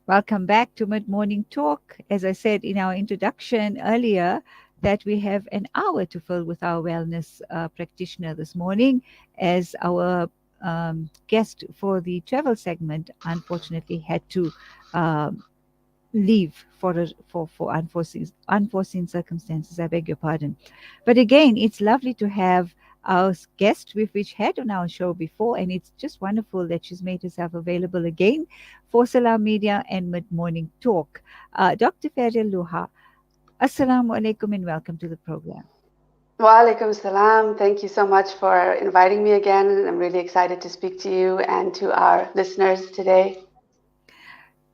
Welcome back to Mid Morning Talk. As I said in our introduction earlier, that we have an hour to fill with our wellness practitioner this morning, as our guest for the travel segment unfortunately had to um, leave for unforeseen circumstances. I beg your pardon. But again, it's lovely to have our guest we've had on our show before, and it's just wonderful that she's made herself available again for Salam Media and Mid Morning Talk. Dr. Faryal Luhar, Assalamu alaikum and welcome to the program. Wa alaikum salam. Thank you so much for inviting me again. I'm really excited to speak to you and to our listeners today.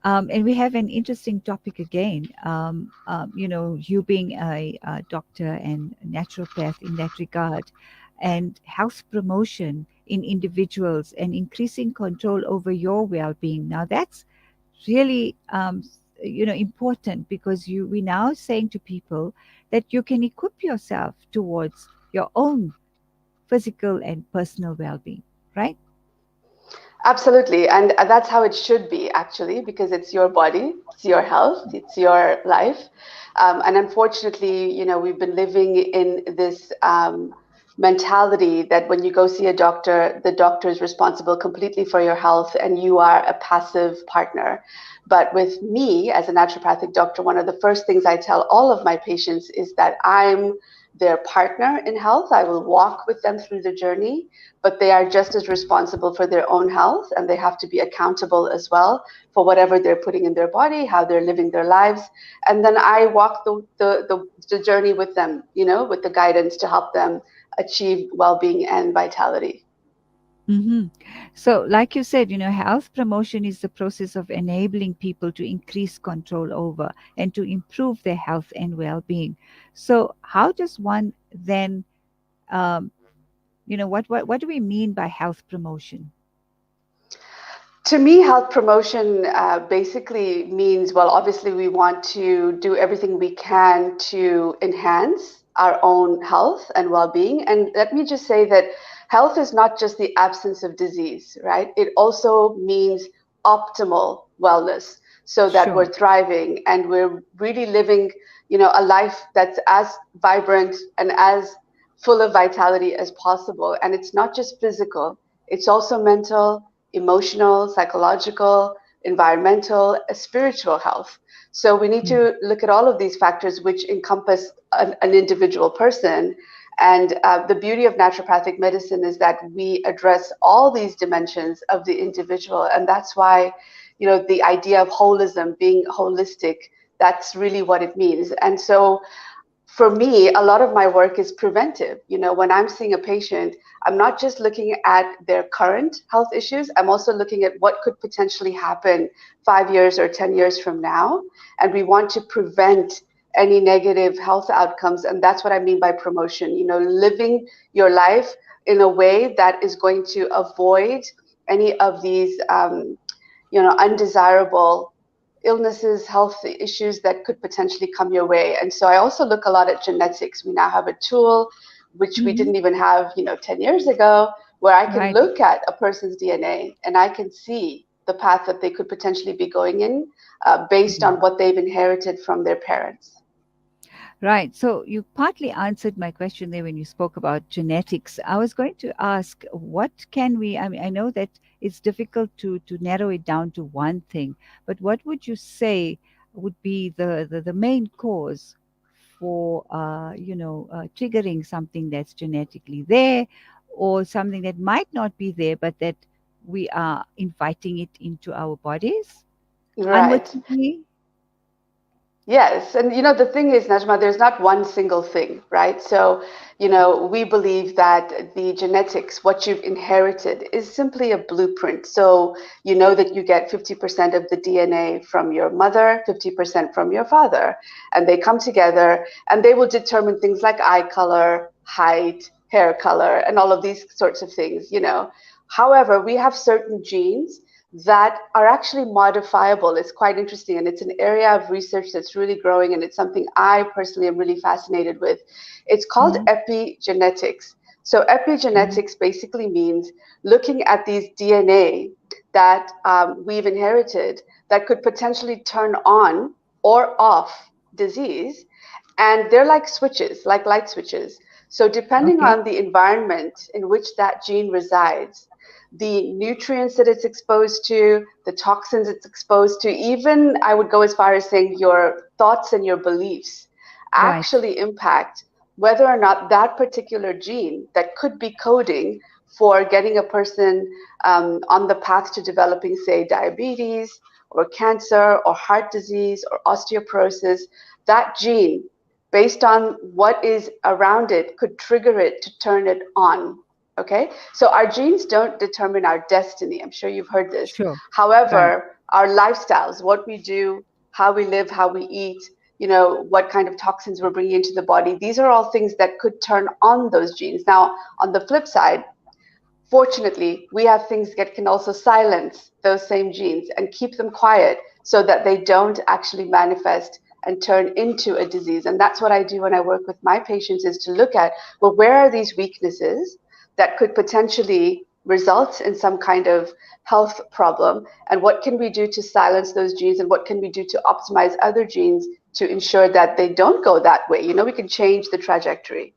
And we have an interesting topic again. You being a doctor and a naturopath in that regard, and health promotion in individuals and increasing control over your well-being. Now, that's really, important because we're now saying to people that you can equip yourself towards your own physical and personal well-being, right? Absolutely. And that's how it should be, actually, because it's your body, it's your health, it's your life. And unfortunately, we've been living in this mentality that when you go see a doctor, the doctor is responsible completely for your health and you are a passive partner. But with me as a naturopathic doctor, one of the first things I tell all of my patients is that I'm their partner in health. I will walk with them through the journey, but they are just as responsible for their own health and they have to be accountable as well for whatever they're putting in their body, how they're living their lives. And then I walk the journey with them, with the guidance to help them achieve well-being and vitality. Mm-hmm. So, like you said, health promotion is the process of enabling people to increase control over and to improve their health and well being. So, how does one then, um, what do we mean by health promotion? To me, health promotion basically means, well, obviously, we want to do everything we can to enhance our own health and well being. And let me just say that health is not just the absence of disease, right? It also means optimal wellness so that we're Sure. thriving and we're really living, a life that's as vibrant and as full of vitality as possible. And it's not just physical, it's also mental, emotional, psychological, environmental, spiritual health. So we need Mm. to look at all of these factors which encompass an individual person. And the beauty of naturopathic medicine is that we address all these dimensions of the individual. And that's why, the idea of holism, being holistic, that's really what it means. And so for me, a lot of my work is preventive. When I'm seeing a patient, I'm not just looking at their current health issues, I'm also looking at what could potentially happen 5 years or 10 years from now. And we want to prevent any negative health outcomes. And that's what I mean by promotion, living your life in a way that is going to avoid any of these, undesirable illnesses, health issues that could potentially come your way. And so I also look a lot at genetics. We now have a tool which we Mm-hmm. didn't even have, 10 years ago, where I can Right. look at a person's DNA and I can see the path that they could potentially be going in based Mhm. on what they've inherited from their parents. Right. So you partly answered my question there when you spoke about genetics. I was going to ask, what can we, I mean, I know that it's difficult to narrow it down to one thing, but what would you say would be the main cause for, triggering something that's genetically there or something that might not be there, but that we are inviting it into our bodies Right. unwittingly? Yes, and the thing is, Najma, there's not one single thing, right? So, we believe that the genetics, what you've inherited, is simply a blueprint. So, you know that you get 50% of the DNA from your mother, 50% from your father, and they come together and they will determine things like eye color, height, hair color, and all of these sorts of things. However, we have certain genes that are actually modifiable. It's quite interesting. And it's an area of research that's really growing. And it's something I personally am really fascinated with. It's called Mm-hmm. epigenetics. So Mhm. epigenetics basically means looking at these DNA that we've inherited that could potentially turn on or off disease. And they're like switches, like light switches. So depending Okay. on the environment in which that gene resides, the nutrients that it's exposed to, the toxins it's exposed to, even I would go as far as saying your thoughts and your beliefs Right. actually impact whether or not that particular gene that could be coding for getting a person on the path to developing, say, diabetes or cancer or heart disease or osteoporosis, that gene, based on what is around it, could trigger it to turn it on. Okay, so our genes don't determine our destiny. I'm sure you've heard this. Sure. Right. However, our lifestyles, what we do, how we live, how we eat, what kind of toxins we're bringing into the body, these are all things that could turn on those genes. Now, on the flip side, fortunately, we have things that can also silence those same genes and keep them quiet so that they don't actually manifest and turn into a disease. And that's what I do when I work with my patients, is to look at, well, where are these weaknesses that could potentially result in some kind of health problem, and what can we do to silence those genes, and what can we do to optimize other genes to ensure that they don't go that way. We can change the trajectory.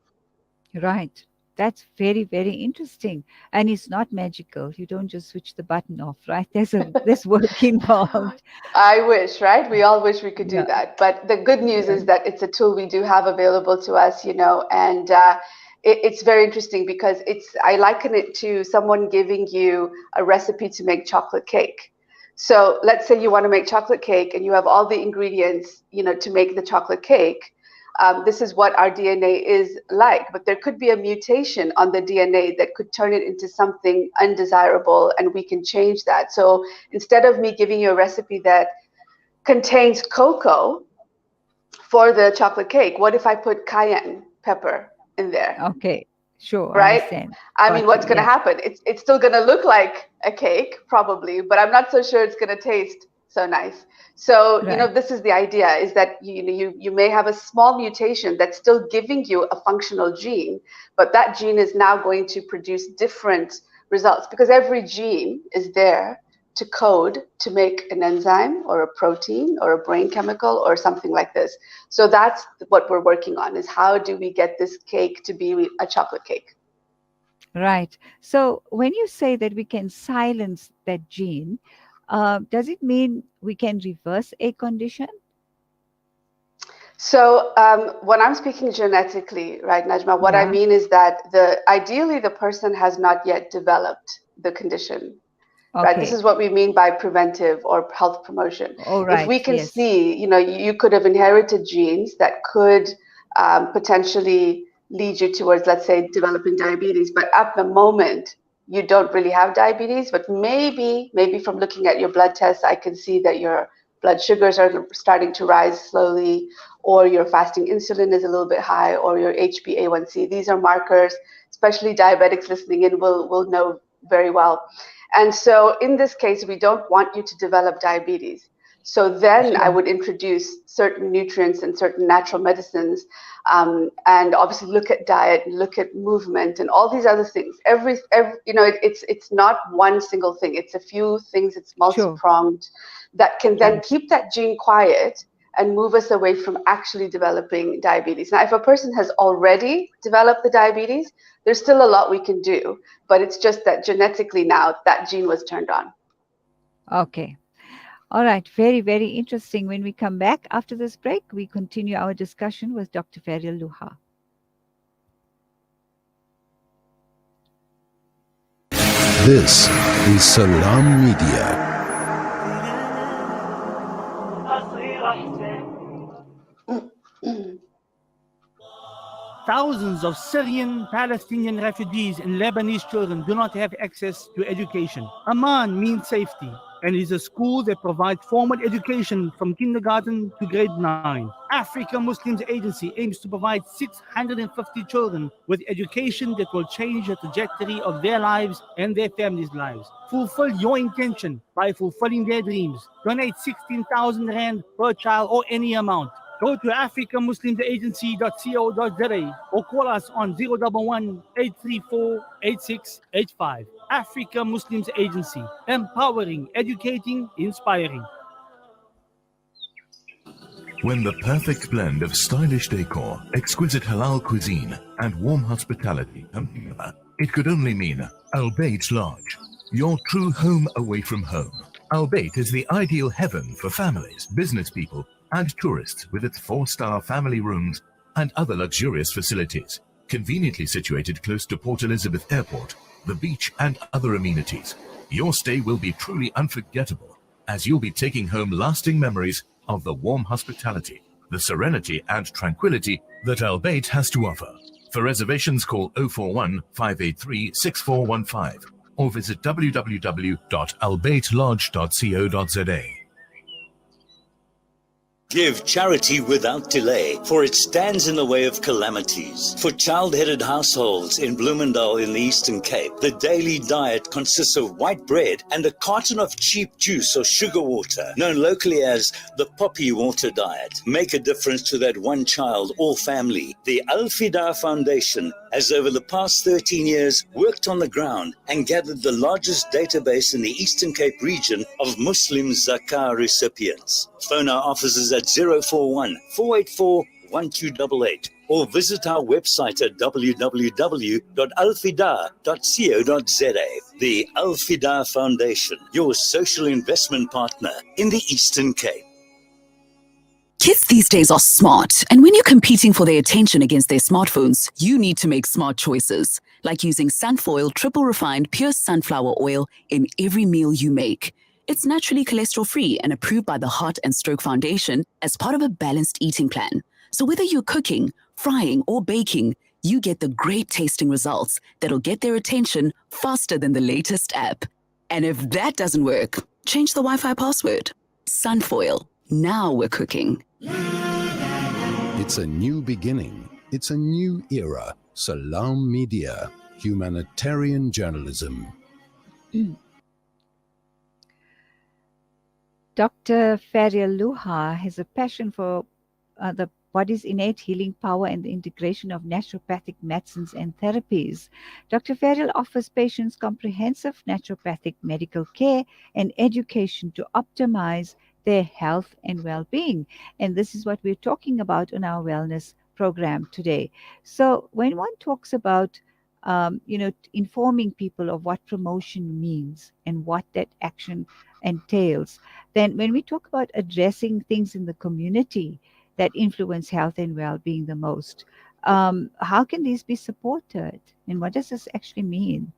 Right. That's very, very interesting. And it's not magical. You don't just switch the button off, right? There's work involved. I wish, right? We all wish we could do Yeah. that. But the good news Yeah. is that it's a tool we do have available to us, and it's very interesting because I liken it to someone giving you a recipe to make chocolate cake. So let's say you want to make chocolate cake and you have all the ingredients, to make the chocolate cake. This is what our DNA is like, but there could be a mutation on the DNA that could turn it into something undesirable, and we can change that. So instead of me giving you a recipe that contains cocoa for the chocolate cake, what if I put cayenne pepper in there? Okay. Sure. I Right? understand. I mean, Got you. what's going to Yeah. happen? It's still going to look like a cake, probably, but I'm not so sure it's going to taste so nice. So, Right. this is the idea: is that you may have a small mutation that's still giving you a functional gene, but that gene is now going to produce different results because every gene is there to code to make an enzyme or a protein or a brain chemical or something like this. So that's what we're working on, is how do we get this cake to be a chocolate cake? Right. So when you say that we can silence that gene, does it mean we can reverse a condition? So when I'm speaking genetically, right, Najma, what I Yeah. mean is that ideally the person has not yet developed the condition, right? This Okay. is what we mean by preventive or health promotion. All If right. we can Yes. see, you could have inherited genes that could potentially lead you towards, let's say, developing diabetes, but at the moment you don't really have diabetes, but maybe from looking at your blood tests, I can see that your blood sugars are starting to rise slowly, or your fasting insulin is a little bit high, or your HbA1c. These are markers, especially diabetics listening in will know very well. And so in this case, we don't want you to develop diabetes. So then I Sure. would introduce certain nutrients and certain natural medicines, and obviously look at diet, look at movement, and all these other things. It's not one single thing. It's a few things. It's Sure. multi-pronged that can then Right. keep that gene quiet and move us away from actually developing diabetes. Now, if a person has already developed the diabetes, there's still a lot we can do, but it's just that genetically now that gene was turned on. Okay. All right. Very, very interesting. When we come back after this break, we continue our discussion with Dr. Faryal Luhar. This is Salam Media. Thousands of Syrian Palestinian refugees and Lebanese children do not have access to education. Amman means safety and is a school that provides formal education from kindergarten to grade 9. Africa Muslims Agency aims to provide 650 children with education that will change the trajectory of their lives and their families' lives. Fulfill your intention by fulfilling their dreams. Donate 16,000 Rand per child or any amount. Go to africamuslimsagency.co.za or call us on 011 834 8685. Africa Muslims Agency, empowering, educating, inspiring. When the perfect blend of stylish decor, exquisite halal cuisine, and warm hospitality come together, it could only mean Al Bayt Lodge, your true home away from home. Al Bayt is the ideal heaven for families, business people, and tourists with its 4-star family rooms and other luxurious facilities, conveniently situated close to Port Elizabeth Airport, the beach, and other amenities. Your stay will be truly unforgettable, as you'll be taking home lasting memories of the warm hospitality, the serenity and tranquility that Al Bayt has to offer. For reservations, call 041 583 6415 or visit www.albaytlodge.co.za. Give charity without delay, for it stands in the way of calamities. For child-headed households in Bloemendal in the Eastern Cape, the daily diet consists of white bread and a carton of cheap juice or sugar water, known locally as the poppy water diet. Make a difference to that one child or family. The Al-Fida Foundation has over the past 13 years worked on the ground and gathered the largest database in the Eastern Cape region of Muslim Zakah recipients. Phone our offices at 041 484 1288 or visit our website at www.alfida.co.za. The Al-Fida Foundation, your social investment partner in the Eastern Cape. Kids these days are smart, and when you're competing for their attention against their smartphones, you need to make smart choices, like using Sunfoil triple refined pure sunflower oil in every meal you make. It's naturally cholesterol-free and approved by the Heart and Stroke Foundation as part of a balanced eating plan. So whether you're cooking, frying, or baking, you get the great tasting results that'll get their attention faster than the latest app. And if that doesn't work, change the Wi-Fi password. Sunfoil. Now we're cooking. It's a new beginning. It's a new era. Salam Media, humanitarian journalism. Dr. Faryal Luhar has a passion for the body's innate healing power and the integration of naturopathic medicines and therapies. Dr. Faryal offers patients comprehensive naturopathic medical care and education to optimize their health and well-being. And this is what we're talking about on our wellness program today. So when one talks about informing people of what promotion means and what that action entails, then when we talk about addressing things in the community that influence health and well-being the most, how can these be supported? And what does this actually mean?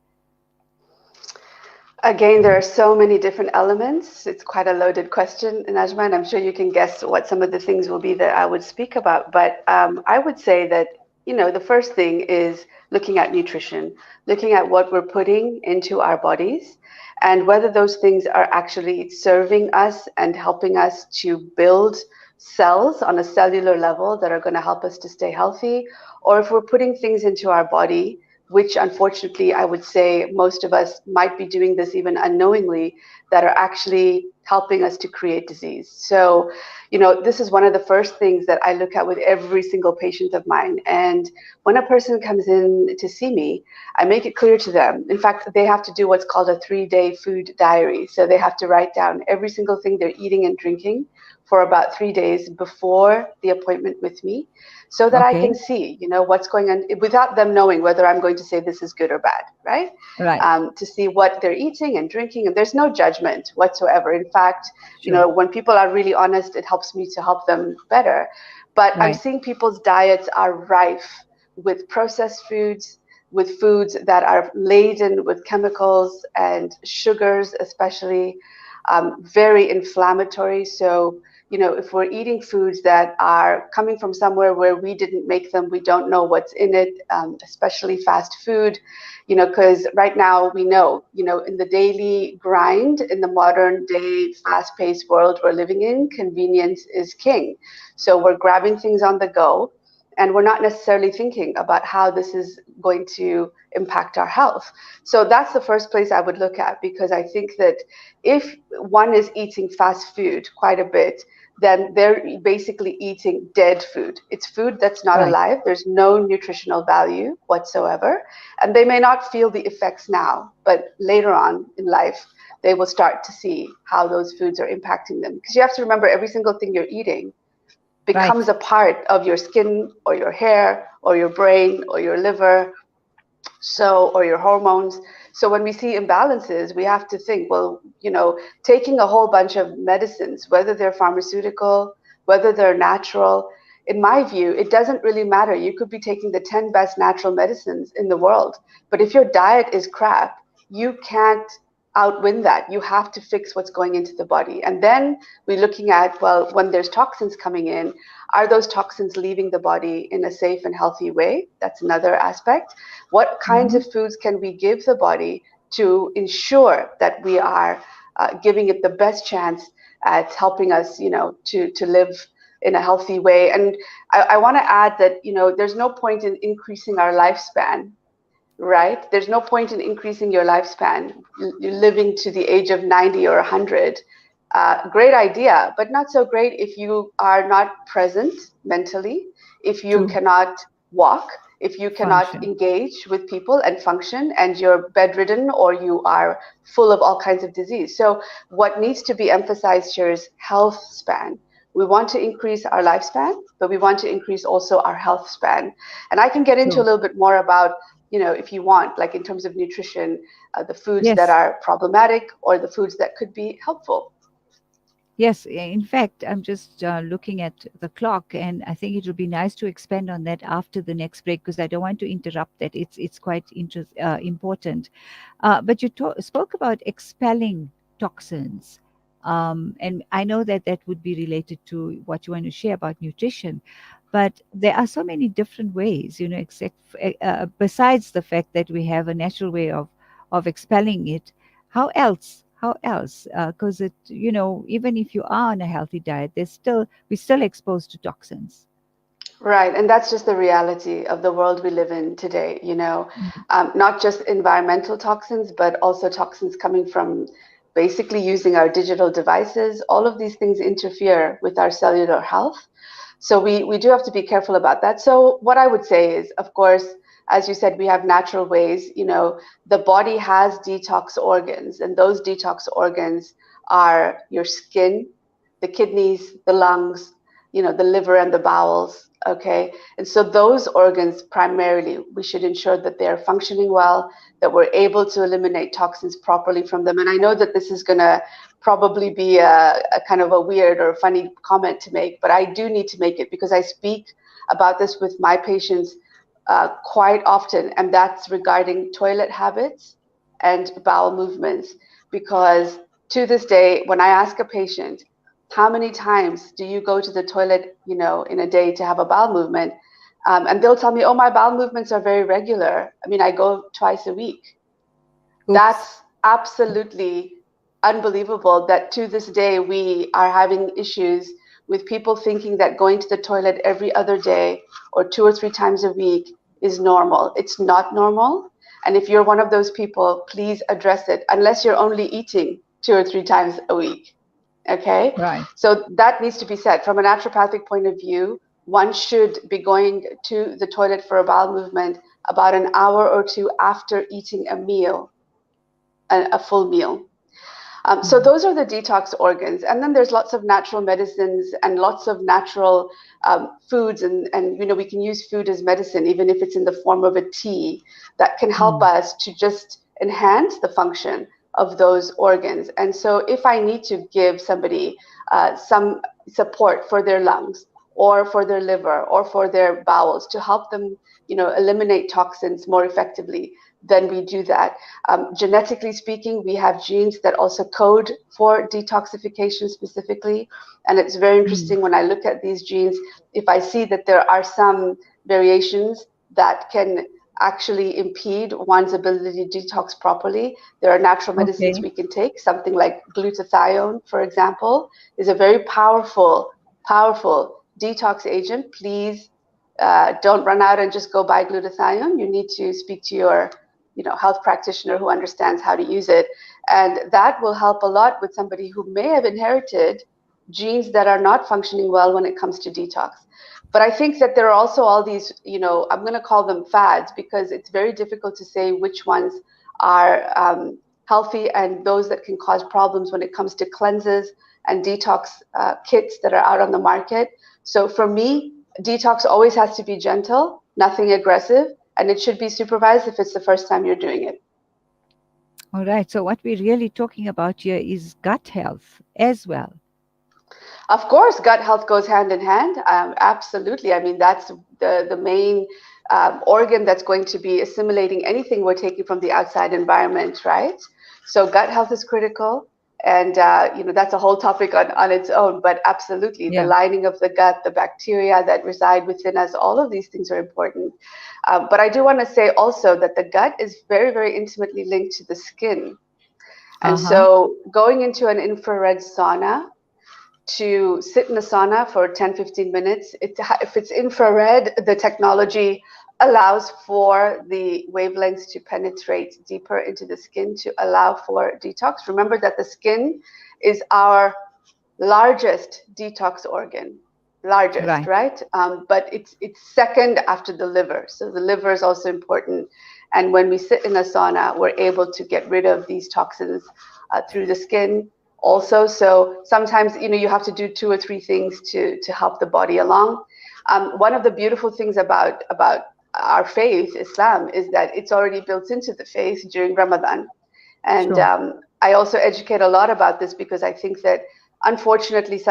Again, there are so many different elements. It's quite a loaded question, Najma, and I'm sure you can guess what some of the things will be that I would speak about. But I would say that, the first thing is looking at nutrition, looking at what we're putting into our bodies and whether those things are actually serving us and helping us to build cells on a cellular level that are going to help us to stay healthy, or if we're putting things into our body, which unfortunately I would say most of us might be doing this even unknowingly, that are actually helping us to create disease. So, this is one of the first things that I look at with every single patient of mine. And when a person comes in to see me, I make it clear to them. In fact, they have to do what's called a 3-day food diary. So they have to write down every single thing they're eating and drinking for about 3 days before the appointment with me, so that I can see, what's going on without them knowing whether I'm going to say this is good or bad, right? Right. To see what they're eating and drinking, and there's no judgment whatsoever. In fact, Sure. when people are really honest, it helps me to help them better. But I'm seeing people's diets are rife with processed foods, with foods that are laden with chemicals and sugars, especially very inflammatory. So, if we're eating foods that are coming from somewhere where we didn't make them, we don't know what's in it, especially fast food, because right now we know, in the daily grind, in the modern day fast-paced world we're living in, convenience is king. So we're grabbing things on the go. and we're not necessarily thinking about how this is going to impact our health. So that's the first place I would look at, because I think that if one is eating fast food quite a bit, then they're basically eating dead food. It's food that's not Right. alive. There's no nutritional value whatsoever. And they may not feel the effects now, but later on in life, they will start to see how those foods are impacting them. Because you have to remember, every single thing you're eating becomes Right. a part of your skin or your hair or your brain or your liver, so, or your hormones. So when we see imbalances, we have to think, well, taking a whole bunch of medicines, whether they're pharmaceutical, whether they're natural, in my view, it doesn't really matter. You could be taking the 10 best natural medicines in the world, but if your diet is crap, you can't outwin that. You have to fix what's going into the body. And then we're looking at, well, when there's toxins coming in, are those toxins leaving the body in a safe and healthy way? That's another aspect. What kinds Mm-hmm. of foods can we give the body to ensure that we are giving it the best chance at helping us, to live in a healthy way? And I want to add that, there's no point in increasing our lifespan, right? There's no point in increasing your lifespan. You're living to the age of 90 or 100. Great idea, but not so great if you are not present mentally, if you To cannot walk, if you cannot function. engage with people and function, and you're bedridden or you are full of all kinds of disease. So what needs to be emphasized here is health span. We want to increase our lifespan, but we want to increase also our health span. And I can get into a So little bit more about, if you want, like in terms of nutrition, the foods that yes. are problematic or the foods that could be helpful. Yes, in fact, I'm just looking at the clock, and I think it would be nice to expand on that after the next break, because I don't want to interrupt that. It's quite important. But you spoke about expelling toxins, and I know that that would be related to what you want to share about nutrition. But there are so many different ways, except besides the fact that we have a natural way of expelling it. How else? How else? Because even if you are on a healthy diet, we're still exposed to toxins. Right, and that's just the reality of the world we live in today, Mm. not just environmental toxins, but also toxins coming from basically using our digital devices. All of these things interfere with our cellular health. So we do have to be careful about that. So what I would say is, of course, as you said, we have natural ways. The body has detox organs, and those detox organs are your skin, the kidneys, the lungs, the liver and the bowels. Okay. And so those organs primarily, we should ensure that they're functioning well, that we're able to eliminate toxins properly from them. And I know that this is going to probably be a kind of a weird or funny comment to make, but I do need to make it because I speak about this with my patients quite often, and that's regarding toilet habits and bowel movements. Because to this day, when I ask a patient, how many times do you go to the toilet, in a day to have a bowel movement? And they'll tell me, oh, my bowel movements are very regular. I mean, I go twice a week. Oops. That's absolutely unbelievable that to this day we are having issues with people thinking that going to the toilet every other day or 2 or 3 times a week is normal. It's not normal. And if you're one of those people, please address it, unless you're only eating 2 or 3 times a week. Okay? Right. So that needs to be said. From a naturopathic point of view, one should be going to the toilet for a bowel movement about an hour or two after eating a meal, a full meal. So Mm. those are the detox organs. And then there's lots of natural medicines and lots of natural foods. And we can use food as medicine, even if it's in the form of a tea, that can help Mm. us to just enhance the function of those organs. And so if I need to give somebody some support for their lungs or for their liver or for their bowels to help them, eliminate toxins more effectively, then we do that. Genetically speaking, we have genes that also code for detoxification specifically. And it's very Mm. interesting when I look at these genes, if I see that there are some variations that can actually impede one's ability to detox properly, there are natural medicines Okay. we can take. Something like glutathione, for example, is a very powerful detox agent. Please Don't run out and just go buy glutathione. You need to speak to your health practitioner who understands how to use it. And that will help a lot with somebody who may have inherited genes that are not functioning well when it comes to detox. But I think that there are also all these, I'm going to call them fads, because it's very difficult to say which ones are healthy and those that can cause problems when it comes to cleanses and detox kits that are out on the market. So for me, detox always has to be gentle, nothing aggressive, and it should be supervised if it's the first time you're doing it. All right. So what we're really talking about here is gut health as well. Of course, gut health goes hand in hand. Absolutely. I mean, that's the main organ that's going to be assimilating anything we're taking from the outside environment, right? So gut health is critical. And, that's a whole topic on its own. But absolutely, the lining of the gut, the bacteria that reside within us, all of these things are important. But I do want to say also that the gut is very, very intimately linked to the skin. And so going into an infrared sauna, to sit in a sauna for 10-15 minutes, if it's infrared, the technology allows for the wavelengths to penetrate deeper into the skin to allow for detox. Remember that the skin is our largest detox organ, right? But it's second after the liver. So the liver is also important. And when we sit in a sauna, we're able to get rid of these toxins through the skin also. So sometimes, you have to do 2 or 3 things to help the body along. One of the beautiful things about our faith, Islam, is that it's already built into the faith during Ramadan. And I also educate a lot about this because I think that unfortunately,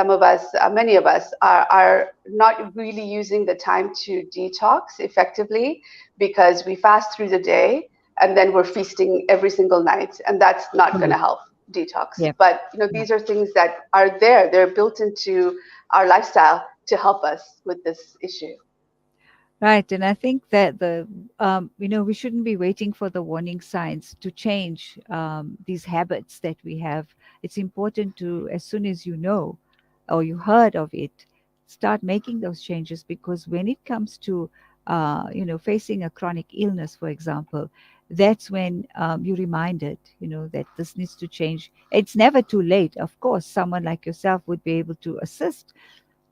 many of us are not really using the time to detox effectively, because we fast through the day and then we're feasting every single night, and that's not going to help detox. But these are things that are there. They're built into our lifestyle to help us with this issue. Right. And I think that we shouldn't be waiting for the warning signs to change these habits that we have. It's important to, as soon as you know or you heard of it, start making those changes, because when it comes to, facing a chronic illness, for example, that's when you're reminded, that this needs to change. It's never too late. Of course, someone like yourself would be able to assist.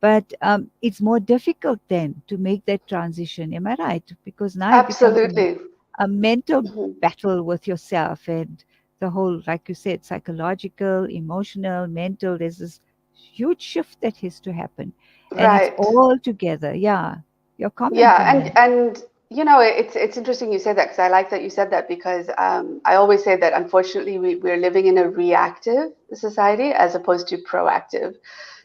But it's more difficult then to make that transition. Am I right? Because now it becomes a mental battle with yourself, and the whole, like you said, psychological, emotional, mental. There's this huge shift that has to happen, and it's all together. Yeah, your comment. Yeah, and it's interesting you say that, because I like that you said that, because I always say that unfortunately we're living in a reactive society as opposed to proactive.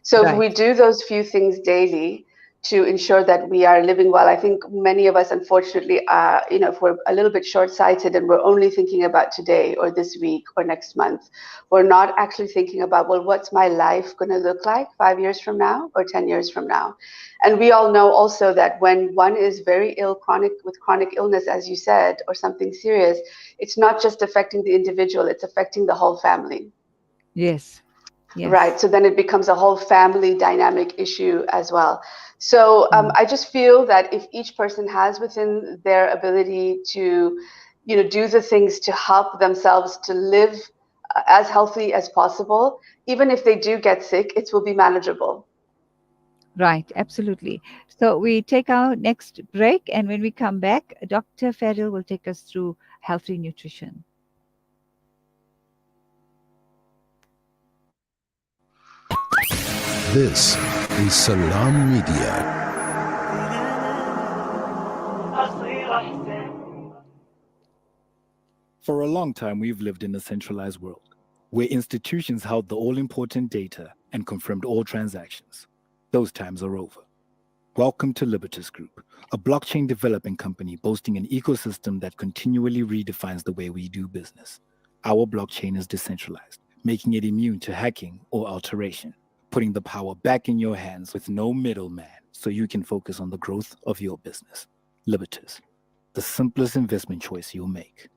So if we do those few things daily to ensure that we are living well, I think many of us, unfortunately, if we're a little bit short-sighted and we're only thinking about today or this week or next month, we're not actually thinking about, well, what's my life going to look like 5 years from now or 10 years from now? And we all know also that when one is very ill, with chronic illness, as you said, or something serious, it's not just affecting the individual, it's affecting the whole family. Yes. Right. So then it becomes a whole family dynamic issue as well. So I just feel that if each person has within their ability to, do the things to help themselves to live as healthy as possible, even if they do get sick, it will be manageable. Right. Absolutely. So we take our next break, and when we come back, Dr. Faryal will take us through healthy nutrition. This is Salam Media. For a long time, we've lived in a centralized world, where institutions held the all-important data and confirmed all transactions. Those times are over. Welcome to Libertas Group, a blockchain developing company boasting an ecosystem that continually redefines the way we do business. Our blockchain is decentralized, making it immune to hacking or alteration, putting the power back in your hands with no middleman, so you can focus on the growth of your business. Libertas, the simplest investment choice you'll make.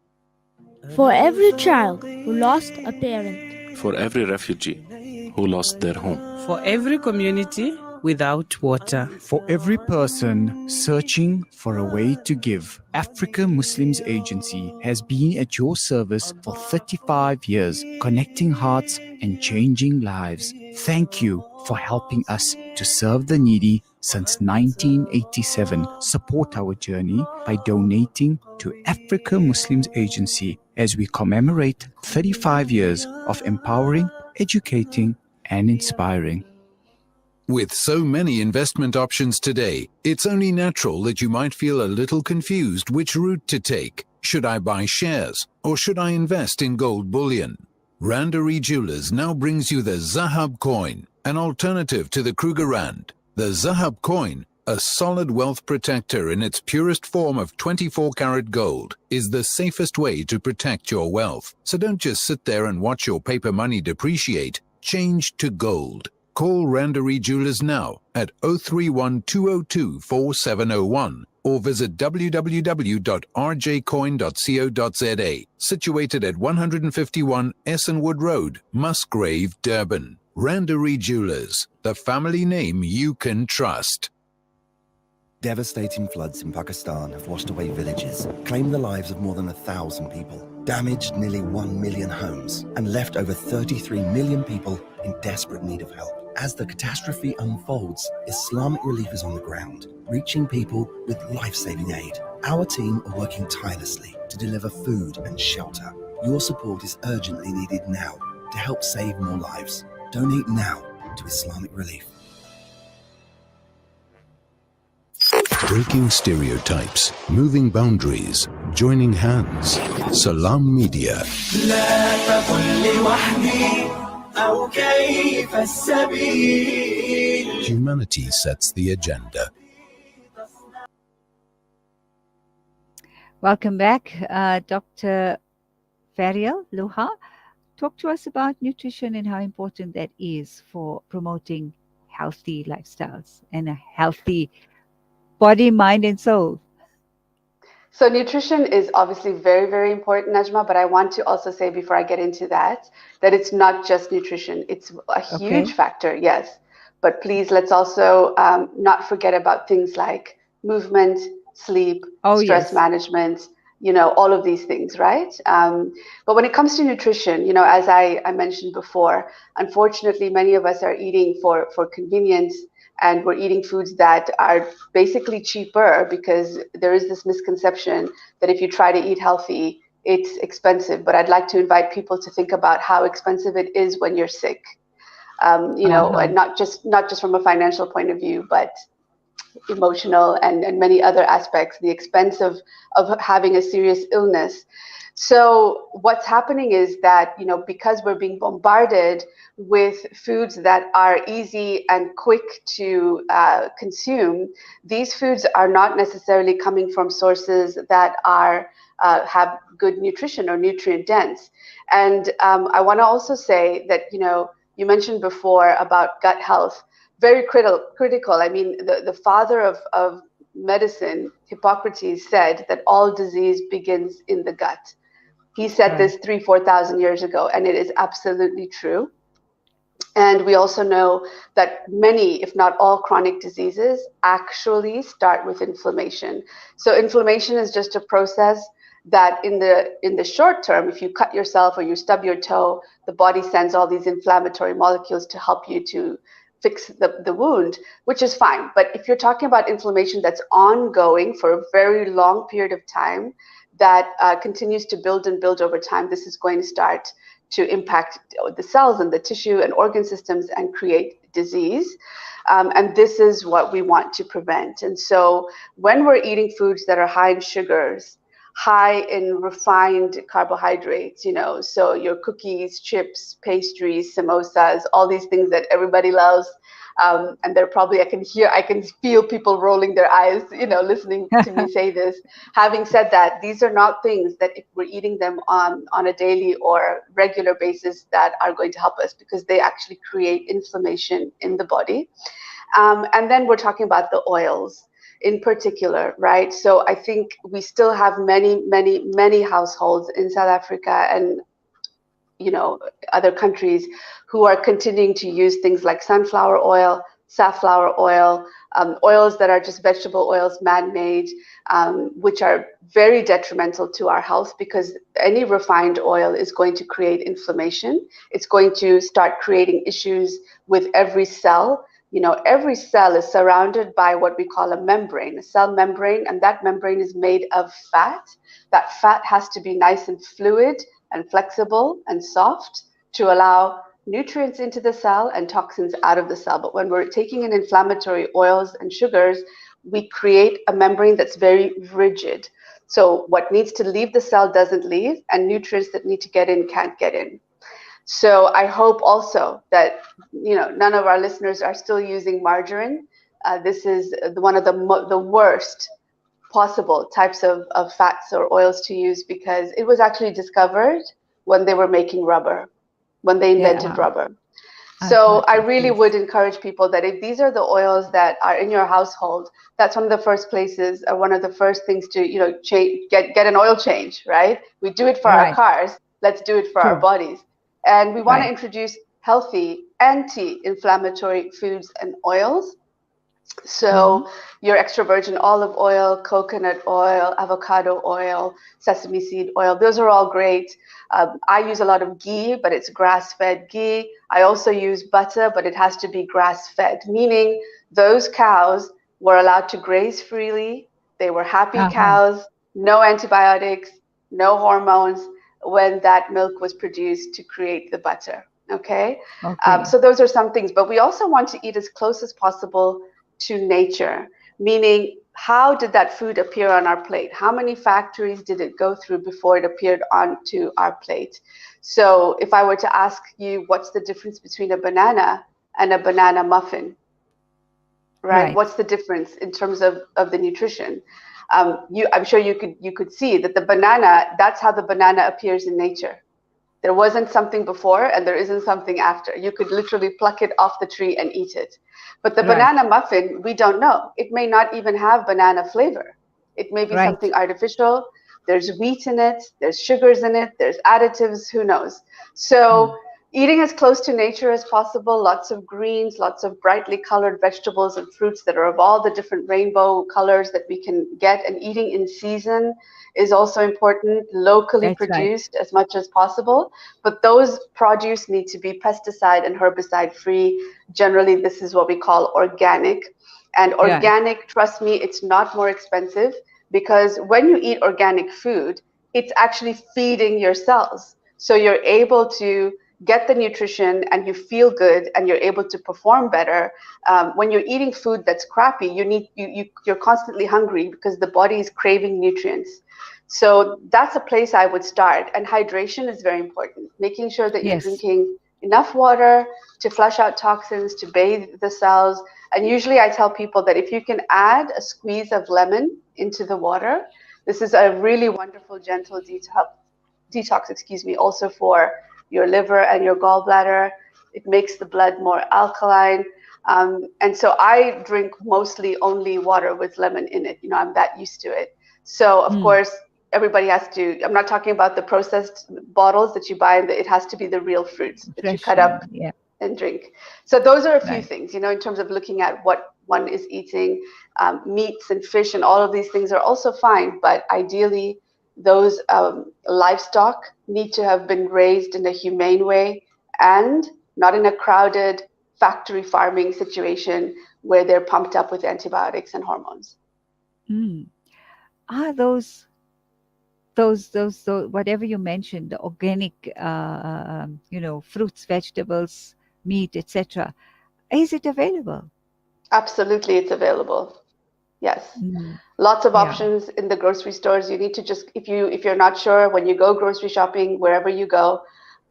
For every child who lost a parent, for every refugee who lost their home, for every community without water. For every person searching for a way to give, Africa Muslims Agency has been at your service for 35 years, connecting hearts and changing lives. Thank you for helping us to serve the needy since 1987. Support our journey by donating to Africa Muslims Agency as we commemorate 35 years of empowering, educating, and inspiring. With so many investment options today, it's only natural that you might feel a little confused which route to take. Should I buy shares or should I invest in gold bullion? Randerie Jewelers now brings you the Zahab coin, an alternative to the Kruger Rand. The Zahab coin, a solid wealth protector in its purest form of 24-karat gold, is the safest way to protect your wealth. So don't just sit there and watch your paper money depreciate. Change to gold. Call Randerie Jewelers now at 031-202-4701 or visit www.rjcoin.co.za, situated at 151 Essenwood Road, Musgrave, Durban. Randerie Jewelers, the family name you can trust. Devastating floods in Pakistan have washed away villages, claimed the lives of more than 1,000 people, damaged nearly 1 million homes, and left over 33 million people in desperate need of help. As the catastrophe unfolds, Islamic Relief is on the ground, reaching people with life-saving aid. Our team are working tirelessly to deliver food and shelter. Your support is urgently needed now to help save more lives. Donate now to Islamic Relief. Breaking stereotypes, moving boundaries, joining hands. Salam Media. Humanity sets the agenda. Welcome back, Dr. Faryal Luhar. Talk to us about nutrition and how important that is for promoting healthy lifestyles and a healthy body, mind, and soul. So nutrition is obviously very, very important, Najma, but I want to also say before I get into that it's not just nutrition. It's a huge factor, yes. But please, let's also not forget about things like movement, sleep, stress management, all of these things, right? But when it comes to nutrition, as I mentioned before, unfortunately, many of us are eating for convenience, and we're eating foods that are basically cheaper because there is this misconception that if you try to eat healthy, it's expensive. But I'd like to invite people to think about how expensive it is when you're sick. And not just from a financial point of view, but emotional and many other aspects, the expense of having a serious illness. So what's happening is that, because we're being bombarded with foods that are easy and quick to consume, these foods are not necessarily coming from sources that are have good nutrition or nutrient dense. And I want to also say that, you mentioned before about gut health, very critical. I mean, the father of medicine, Hippocrates, said that all disease begins in the gut. He said this 3,000-4,000 years ago, and it is absolutely true. And we also know that many, if not all, chronic diseases actually start with inflammation. So inflammation is just a process that in the short term, if you cut yourself or you stub your toe, the body sends all these inflammatory molecules to help you to fix the wound, which is fine. But if you're talking about inflammation that's ongoing for a very long period of time, that continues to build and build over time, this is going to start to impact the cells and the tissue and organ systems and create disease. And this is what we want to prevent. And so when we're eating foods that are high in sugars, high in refined carbohydrates, so your cookies, chips, pastries, samosas, all these things that everybody loves. And they're probably, I can feel people rolling their eyes, listening to me say this. Having said that, these are not things that if we're eating them on a daily or regular basis that are going to help us, because they actually create inflammation in the body. And then we're talking about the oils in particular, right? So I think we still have many, many, many households in South Africa and other countries who are continuing to use things like sunflower oil, safflower oil, oils that are just vegetable oils, man-made, which are very detrimental to our health, because any refined oil is going to create inflammation. It's going to start creating issues with every cell. You know, every cell is surrounded by what we call a membrane, a cell membrane, and that membrane is made of fat. That fat has to be nice and fluid and flexible and soft to allow nutrients into the cell and toxins out of the cell. But when we're taking in inflammatory oils and sugars, we create a membrane that's very rigid. So what needs to leave the cell doesn't leave, and nutrients that need to get in can't get in. So I hope also that, you know, none of our listeners are still using margarine. This is one of the worst possible types of fats or oils to use, because it was actually discovered when they were making rubber, when they invented rubber. So I really would encourage people that if these are the oils that are in your household, that's one of the first places, or one of the first things to, you know, get an oil change, right? We do it for our cars. Let's do it for our bodies. And we want to introduce healthy anti-inflammatory foods and oils. So your extra virgin olive oil, coconut oil, avocado oil, sesame seed oil, those are all great. I use a lot of ghee, but it's grass-fed ghee. I also use butter, but it has to be grass-fed, meaning those cows were allowed to graze freely. They were happy cows, no antibiotics, no hormones when that milk was produced to create the butter. Okay? So those are some things, but we also want to eat as close as possible to nature, meaning how did that food appear on our plate? How many factories did it go through before it appeared onto our plate? So if I were to ask you, what's the difference between a banana and a banana muffin, right? What's the difference in terms of the nutrition? I'm sure you could see that the banana, that's how the banana appears in nature. There wasn't something before and there isn't something after. You could literally pluck it off the tree and eat it. But the banana muffin, we don't know. It may not even have banana flavor. It may be something artificial. There's wheat in it. There's sugars in it. There's additives. Who knows? So eating as close to nature as possible, lots of greens, lots of brightly colored vegetables and fruits that are of all the different rainbow colors that we can get, and eating in season is also important, locally produced as much as possible. But those produce need to be pesticide and herbicide free. Generally, this is what we call organic. And organic, trust me, it's not more expensive, because when you eat organic food, it's actually feeding your cells. So you're able to get the nutrition and you feel good and you're able to perform better. When you're eating food that's crappy, you're constantly hungry because the body is craving nutrients. So that's a place I would start. And hydration is very important, making sure that you're drinking enough water to flush out toxins, to bathe the cells. And usually I tell people that if you can add a squeeze of lemon into the water, this is a really wonderful, gentle detox, also for your liver and your gallbladder. It makes the blood more alkaline. And so I drink mostly only water with lemon in it. You know, I'm that used to it. So of course, everybody has to, I'm not talking about the processed bottles that you buy, it has to be the real fruits that you cut up and drink. So those are a few things, you know, in terms of looking at what one is eating. Meats and fish and all of these things are also fine, but ideally those livestock need to have been raised in a humane way and not in a crowded factory farming situation where they're pumped up with antibiotics and hormones. Are those whatever you mentioned, the organic you know, fruits, vegetables, meat, etc., is it available? Absolutely, it's available. Yes. Lots of options in the grocery stores. You need to just, if you're not sure, when you go grocery shopping, wherever you go,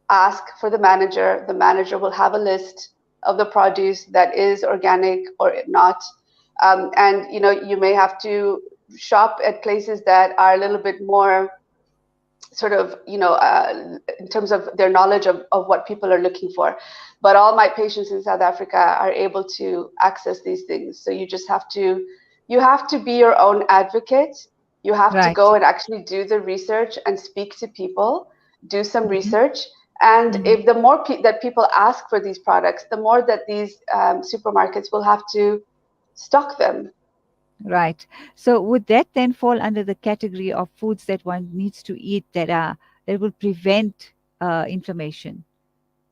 ask for the manager. The manager will have a list of the produce that is organic or not. And you know, you may have to shop at places that are a little bit more sort of, you know, in terms of their knowledge of what people are looking for. But all my patients in South Africa are able to access these things. So you just have to, you have to be your own advocate. You have to go and actually do the research and speak to people, do some research, And if the more that people ask for these products, the more that these supermarkets will have to stock them. Right. So would that then fall under the category of foods that one needs to eat that will prevent inflammation?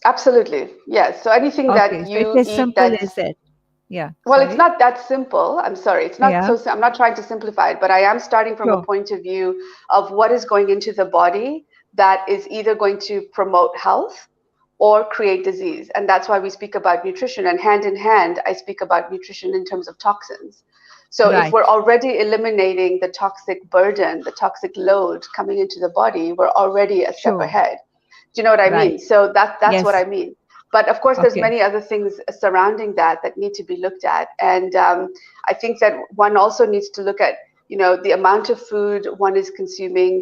Absolutely, yes. So anything Okay, that so it's you as eat simple that's, as that. Yeah, well, it's sorry. not that simple. I'm sorry. It's not Yeah, so, I'm not trying to simplify it, but I am starting from a sure. point of view of what is going into the body that is either going to promote health or create disease. And that's why we speak about nutrition. And hand in hand, I speak about nutrition in terms of toxins. So if we're Right. already eliminating the toxic burden, the toxic load coming into the body, we're already a step Sure. ahead. Do you know what I Right. mean? So that's what Yes. I mean. But of course, there's Okay. many other things surrounding that that need to be looked at. And I think that one also needs to look at, the amount of food one is consuming.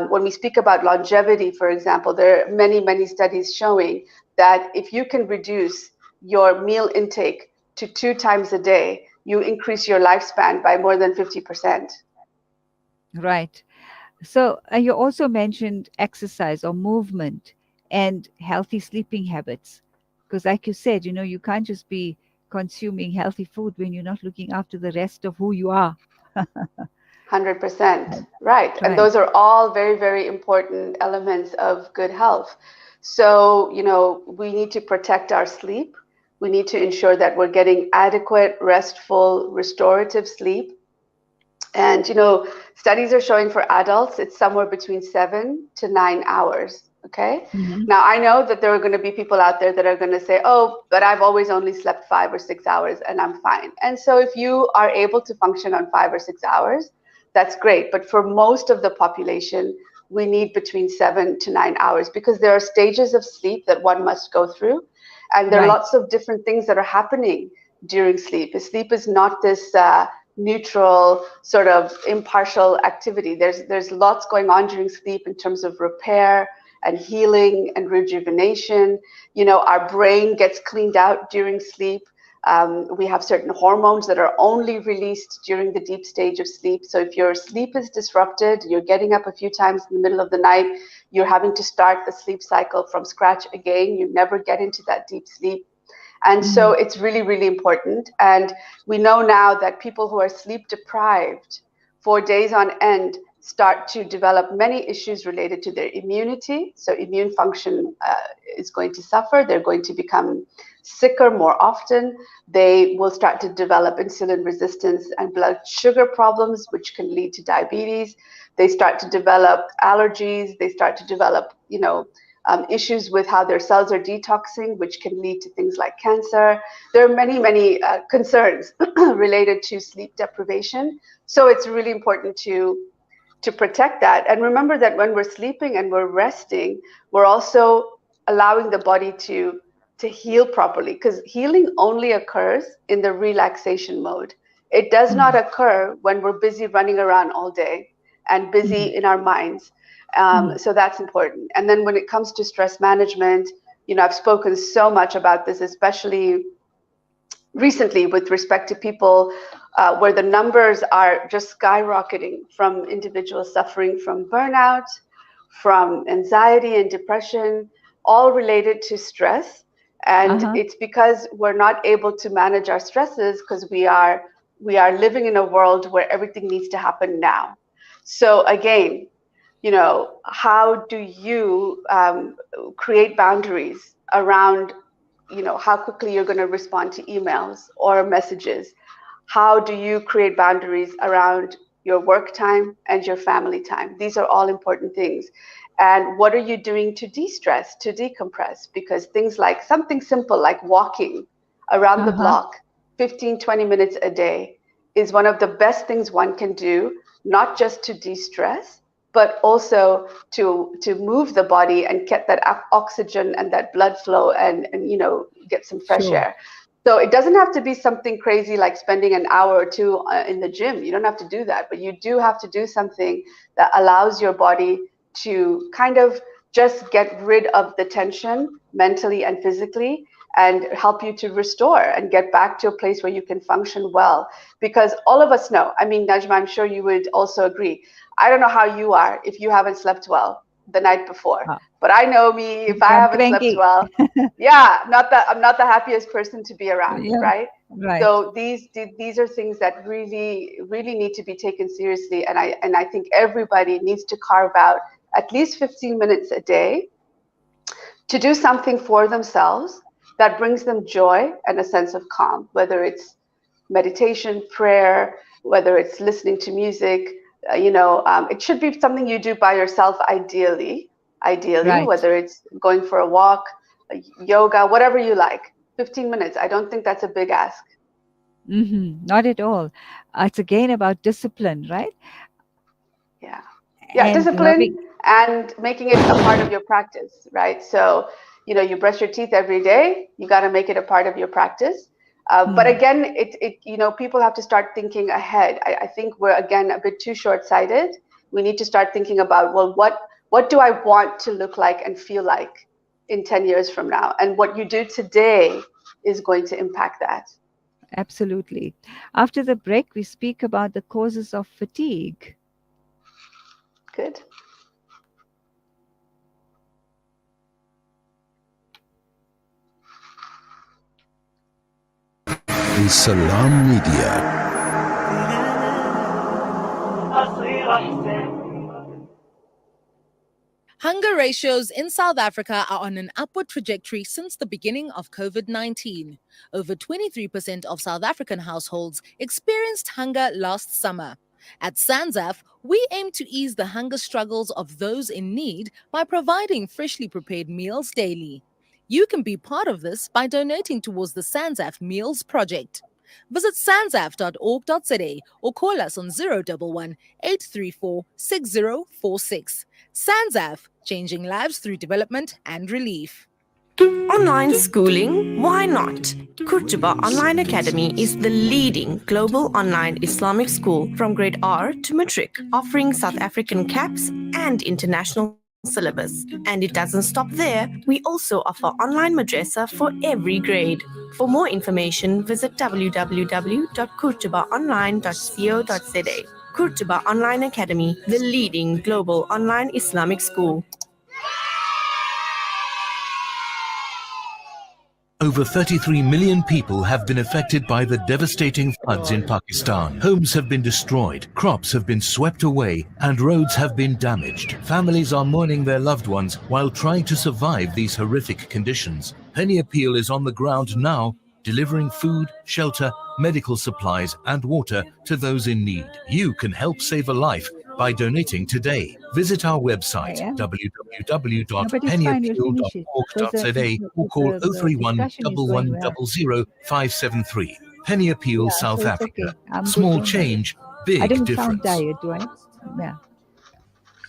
When we speak about longevity, for example, there are many, many studies showing that if you can reduce your meal intake to 2 times a day, you increase your lifespan by more than 50%. Right. So you also mentioned exercise or movement and healthy sleeping habits. Because like you said, you can't just be consuming healthy food when you're not looking after the rest of who you are. 100%. Right. And Right. those are all very, very important elements of good health. So, we need to protect our sleep. We need to ensure that we're getting adequate, restful, restorative sleep. And, studies are showing for adults, it's somewhere between 7 to 9 hours. Okay. Mm-hmm. Now, I know that there are going to be people out there that are going to say, oh, but I've always only slept 5 or 6 hours and I'm fine. And so if you are able to function on 5 or 6 hours, that's great. But for most of the population, we need between 7 to 9 hours because there are stages of sleep that one must go through. And there are Right. lots of different things that are happening during sleep. Sleep is not this neutral, sort of impartial activity. There's lots going on during sleep in terms of repair and healing and rejuvenation. Our brain gets cleaned out during sleep. We have certain hormones that are only released during the deep stage of sleep. So if your sleep is disrupted, you're getting up a few times in the middle of the night, you're having to start the sleep cycle from scratch again. You never get into that deep sleep. And so it's really, really important. And we know now that people who are sleep deprived for days on end start to develop many issues related to their immunity. So immune function is going to suffer. They're going to become sicker more often. They will start to develop insulin resistance and blood sugar problems, which can lead to diabetes. They start to develop allergies. They start to develop, issues with how their cells are detoxing, which can lead to things like cancer. There are many, many concerns related to sleep deprivation. So it's really important to protect that. And remember that when we're sleeping and we're resting, we're also allowing the body to heal properly, because healing only occurs in the relaxation mode. It does not occur when we're busy running around all day and busy in our minds. So that's important. And then when it comes to stress management, I've spoken so much about this, especially recently with respect to people where the numbers are just skyrocketing from individuals suffering from burnout, from anxiety and depression, all related to stress. And it's because we're not able to manage our stresses because we are living in a world where everything needs to happen now. So again, how do you create boundaries around how quickly you're going to respond to emails or messages? How do you create boundaries around your work time and your family time? These are all important things. And what are you doing to de-stress, to decompress? Because things like something simple like walking around the block 15, 20 minutes a day is one of the best things one can do, not just to de-stress, but also to move the body and get that oxygen and that blood flow and get some fresh Sure. air. So it doesn't have to be something crazy like spending an hour or two in the gym. You don't have to do that, but you do have to do something that allows your body to kind of just get rid of the tension mentally and physically and help you to restore and get back to a place where you can function well. Because all of us know, I mean, Najma, I'm sure you would also agree. I don't know how you are if you haven't slept well the night before. But I know me, if I Become haven't slept cranky. well, I'm not the happiest person to be around, Yeah, right? right. So these are things that really need to be taken seriously, and I think everybody needs to carve out at least 15 minutes a day to do something for themselves that brings them joy and a sense of calm, whether it's meditation, prayer, whether it's listening to music. It should be something you do by yourself, ideally, Right. whether it's going for a walk, yoga, whatever you like. 15 minutes. I don't think that's a big ask. Not at all. It's again about discipline, right? Yeah. Yeah, And discipline loving. and making it a part of your practice, right? So, you brush your teeth every day, you got to make it a part of your practice. But again, people have to start thinking ahead. I think we're, again, a bit too short-sighted. We need to start thinking about, well, what do I want to look like and feel like in 10 years from now? And what you do today is going to impact that. Absolutely. After the break, we speak about the causes of fatigue. Good. Salam Media. Hunger ratios in South Africa are on an upward trajectory since the beginning of COVID-19. Over 23% of South African households experienced hunger last summer. At SANZAF, we aim to ease the hunger struggles of those in need by providing freshly prepared meals daily. You can be part of this by donating towards the SANZAF Meals Project. Visit sanzaf.org.za or call us on 011 834 6046. SANZAF, changing lives through development and relief. Online schooling? Why not? Kurtuba Online Academy is the leading global online Islamic school from grade R to matric, offering South African caps and international syllabus. And it doesn't stop there. We also offer online madrasa for every grade. For more information, visit www.kurtubaonline.co.za. Kurtuba Online Academy, the leading global online Islamic school. Over 33 million people have been affected by the devastating floods in Pakistan. Homes have been destroyed, crops have been swept away, and roads have been damaged. Families are mourning their loved ones while trying to survive these horrific conditions. Penny Appeal is on the ground now, delivering food, shelter, medical supplies, and water to those in need. You can help save a life by donating today. Visit our website, www.pennyappeal.org.za, or call 031 1100 573. Penny Appeal, South Africa. Small change, big I don't sound difference. tired, do I? Yeah.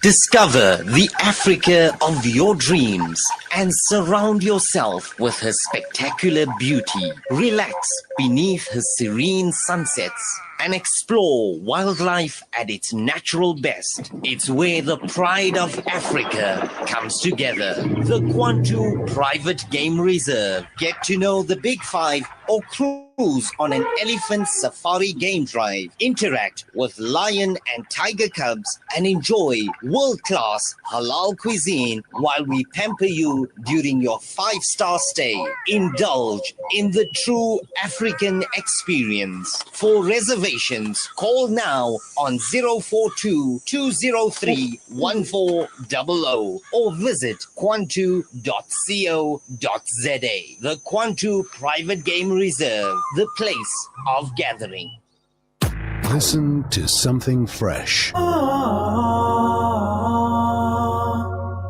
Discover the Africa of your dreams and surround yourself with her spectacular beauty. Relax beneath her serene sunsets and explore wildlife at its natural best. It's where the pride of Africa comes together. The Kwantu Private Game Reserve. Get to know the Big Five or cruise on an elephant safari game drive. Interact with lion and tiger cubs and enjoy world-class halal cuisine while we pamper you during your 5-star stay. Indulge in the true African experience. For reservations, call now on 042 203 1400 or visit kwantu.co.za. The Kwantu Private Game Reserve, the place of gathering. Listen to something fresh.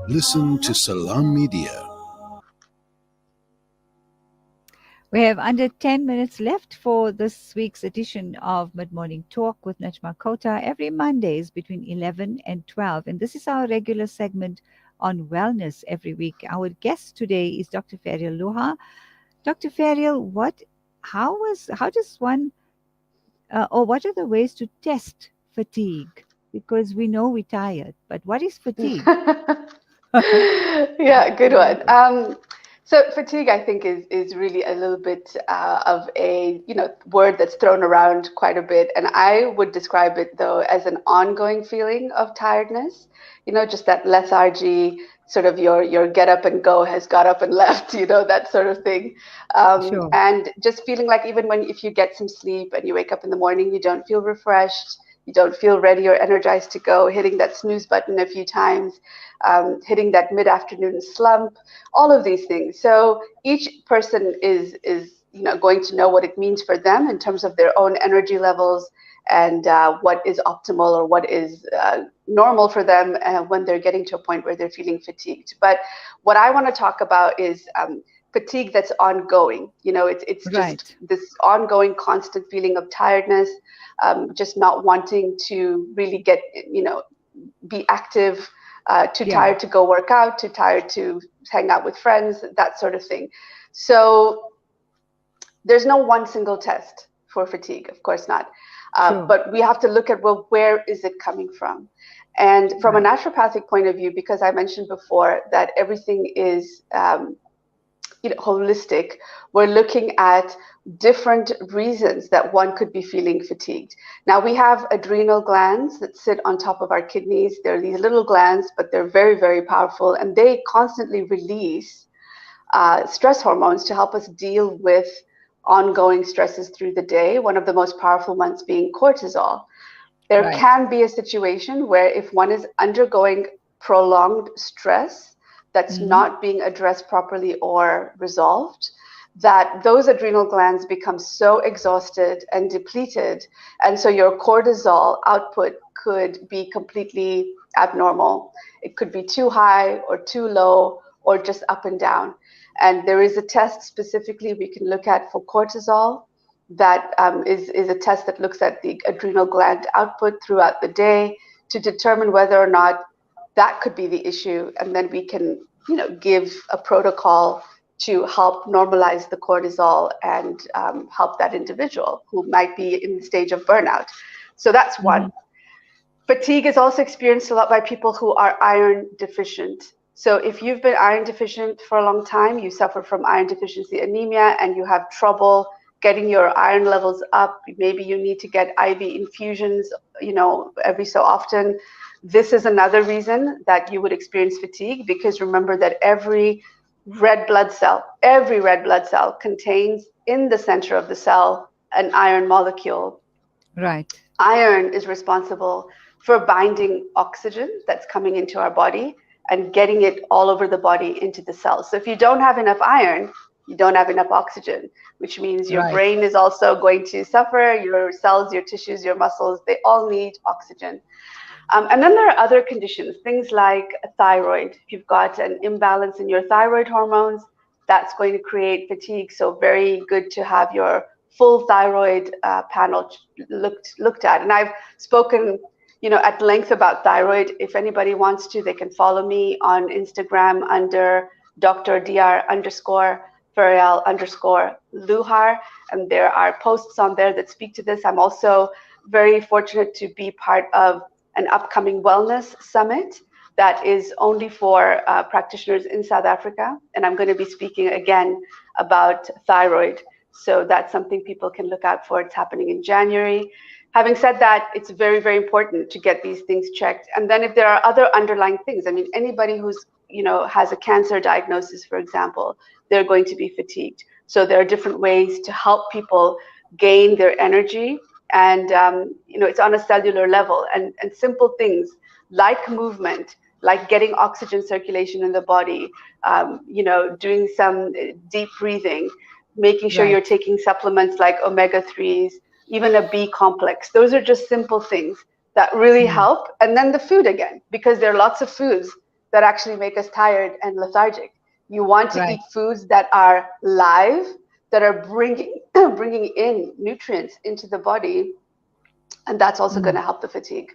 Listen to Salam Media. We have under 10 minutes left for this week's edition of Mid-Morning Talk with Najma Kota every Mondays between 11 and 12. And this is our regular segment on wellness every week. Our guest today is Dr. Faryal Luhar. Dr. Faryal, how does one, or what are the ways to test fatigue? Because we know we're tired, but what is fatigue? Yeah, good one. So fatigue, I think, is really a little bit of a word that's thrown around quite a bit, and I would describe it though as an ongoing feeling of tiredness. Just that lethargy, sort of your get up and go has got up and left, that sort of thing, Sure. and just feeling like even if you get some sleep and you wake up in the morning, you don't feel refreshed. You don't feel ready or energized to go, hitting that snooze button a few times, hitting that mid-afternoon slump, all of these things. So each person is going to know what it means for them in terms of their own energy levels and what is optimal or what is normal for them when they're getting to a point where they're feeling fatigued. But what I want to talk about is fatigue that's ongoing. It's Right. just this ongoing, constant feeling of tiredness, just not wanting to really get, be active, too Yeah. tired to go work out, too tired to hang out with friends, that sort of thing. So there's no one single test for fatigue, of course not. Sure. But we have to look at, well, where is it coming from? And from a naturopathic point of view, because I mentioned before that everything is holistic, we're looking at different reasons that one could be feeling fatigued. Now, we have adrenal glands that sit on top of our kidneys. They're these little glands, but they're very, very powerful, and they constantly release stress hormones to help us deal with ongoing stresses through the day, one of the most powerful ones being cortisol. There Right. can be a situation where if one is undergoing prolonged stress that's not being addressed properly or resolved, that those adrenal glands become so exhausted and depleted. And so your cortisol output could be completely abnormal. It could be too high or too low or just up and down. And there is a test specifically we can look at for cortisol that is a test that looks at the adrenal gland output throughout the day to determine whether or not that could be the issue. And then we can, give a protocol to help normalize the cortisol and help that individual who might be in the stage of burnout. So that's one. Fatigue is also experienced a lot by people who are iron deficient. So if you've been iron deficient for a long time, you suffer from iron deficiency anemia, and you have trouble getting your iron levels up, maybe you need to get IV infusions, every so often. This is another reason that you would experience fatigue, because remember that every red blood cell contains in the center of the cell an iron molecule. Right. Iron is responsible for binding oxygen that's coming into our body and getting it all over the body into the cells. So if you don't have enough iron, you don't have enough oxygen, which means your brain is also going to suffer, your cells, your tissues, your muscles, they all need oxygen. And then there are other conditions, things like thyroid. If you've got an imbalance in your thyroid hormones, that's going to create fatigue. So very good to have your full thyroid panel looked at. And I've spoken, at length about thyroid. If anybody wants to, they can follow me on Instagram under Dr. Faryal_Luhar, and there are posts on there that speak to this. I'm also very fortunate to be part of an upcoming wellness summit that is only for practitioners in South Africa, and I'm going to be speaking again about thyroid. So that's something people can look out for. It's happening in January. Having said that, it's very, very important to get these things checked. And then if there are other underlying things, I mean, anybody who's, has a cancer diagnosis, for example, they're going to be fatigued. So there are different ways to help people gain their energy. And, it's on a cellular level, and simple things like movement, like getting oxygen circulation in the body, doing some deep breathing, making sure you're taking supplements like omega-3s, even a B complex. Those are just simple things that really help. And then the food again, because there are lots of foods that actually make us tired and lethargic. You want to eat foods that are live, that are bringing in nutrients into the body, and that's also going to help the fatigue.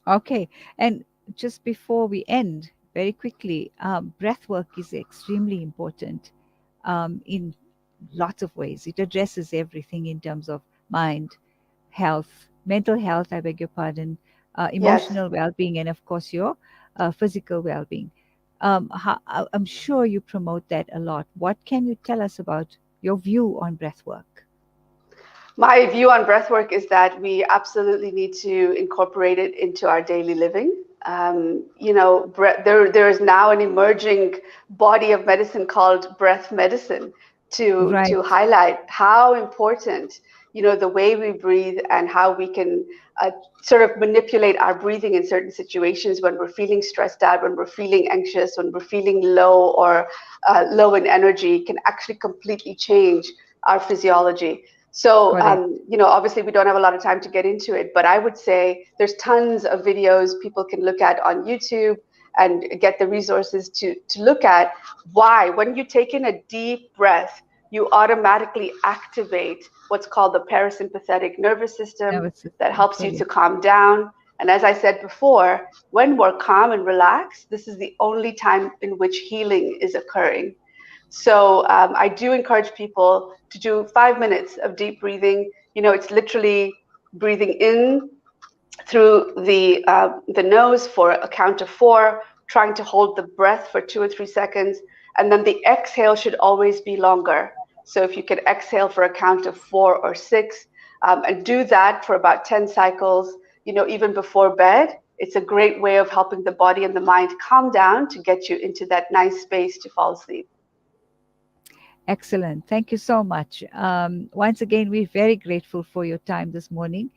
Okay. And just before we end, very quickly, breath work is extremely important in lots of ways. It addresses everything in terms of mind, health, mental health, I beg your pardon, emotional well-being, and of course your physical well-being. I'm sure you promote that a lot. What can you tell us about your view on breath work? My view on breathwork is that we absolutely need to incorporate it into our daily living. There is now an emerging body of medicine called breath medicine Right. to highlight how important, the way we breathe and how we can sort of manipulate our breathing in certain situations when we're feeling stressed out, when we're feeling anxious, when we're feeling low or low in energy, can actually completely change our physiology. So, Correct. obviously we don't have a lot of time to get into it, but I would say there's tons of videos people can look at on YouTube and get the resources to look at why, when you take in a deep breath, you automatically activate what's called the parasympathetic nervous system Nervous that system. helps you to Brilliant. calm down. And as I said before, when we're calm and relaxed, this is the only time in which healing is occurring. So I do encourage people to do 5 minutes of deep breathing. It's literally breathing in through the nose for a count of 4, trying to hold the breath for 2 or 3 seconds, and then the exhale should always be longer. So if you can exhale for a count of 4 or 6, and do that for about 10 cycles, even before bed, it's a great way of helping the body and the mind calm down to get you into that nice space to fall asleep. Excellent. Thank you so much. Once again, we're very grateful for your time this morning.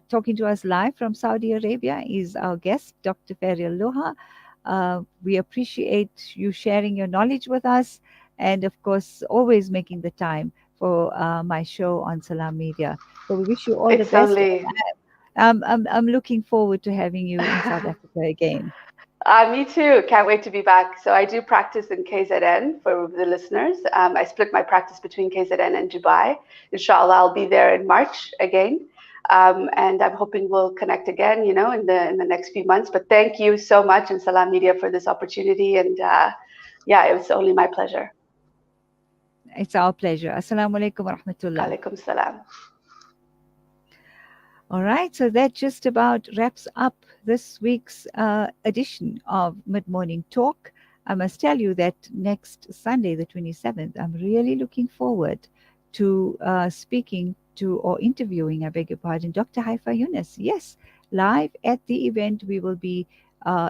Talking to us live from Saudi Arabia is our guest, Dr. Faryal Luhar. We appreciate you sharing your knowledge with us, and of course, always making the time for my show on Salam Media. So we wish you all the It's best. only I'm looking forward to having you in South Africa again. Me too. Can't wait to be back. So I do practice in KZN for the listeners. I split my practice between KZN and Dubai. Inshallah, I'll be there in March again. And I'm hoping we'll connect again, in the next few months. But thank you so much and Salam Media for this opportunity. And yeah, it was only my pleasure. It's our pleasure. Assalamu alaikum wa rahmatullah. Alaikum salam. All right, so that just about wraps up this week's edition of Mid Morning Talk. I must tell you that next Sunday, the 27th, I'm really looking forward to speaking to or interviewing, I beg your pardon, Dr. Haifa Yunus. Yes, live at the event, we will be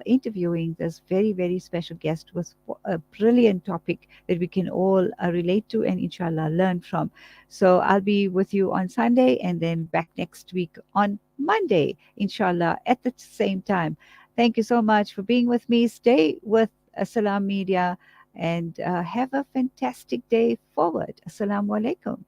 interviewing this very, very special guest with a brilliant topic that we can all relate to and inshallah learn from. So I'll be with you on Sunday and then back next week on Monday, inshallah, at the same time. Thank you so much for being with me. Stay with Salam Media and have a fantastic day forward. Assalamu alaikum.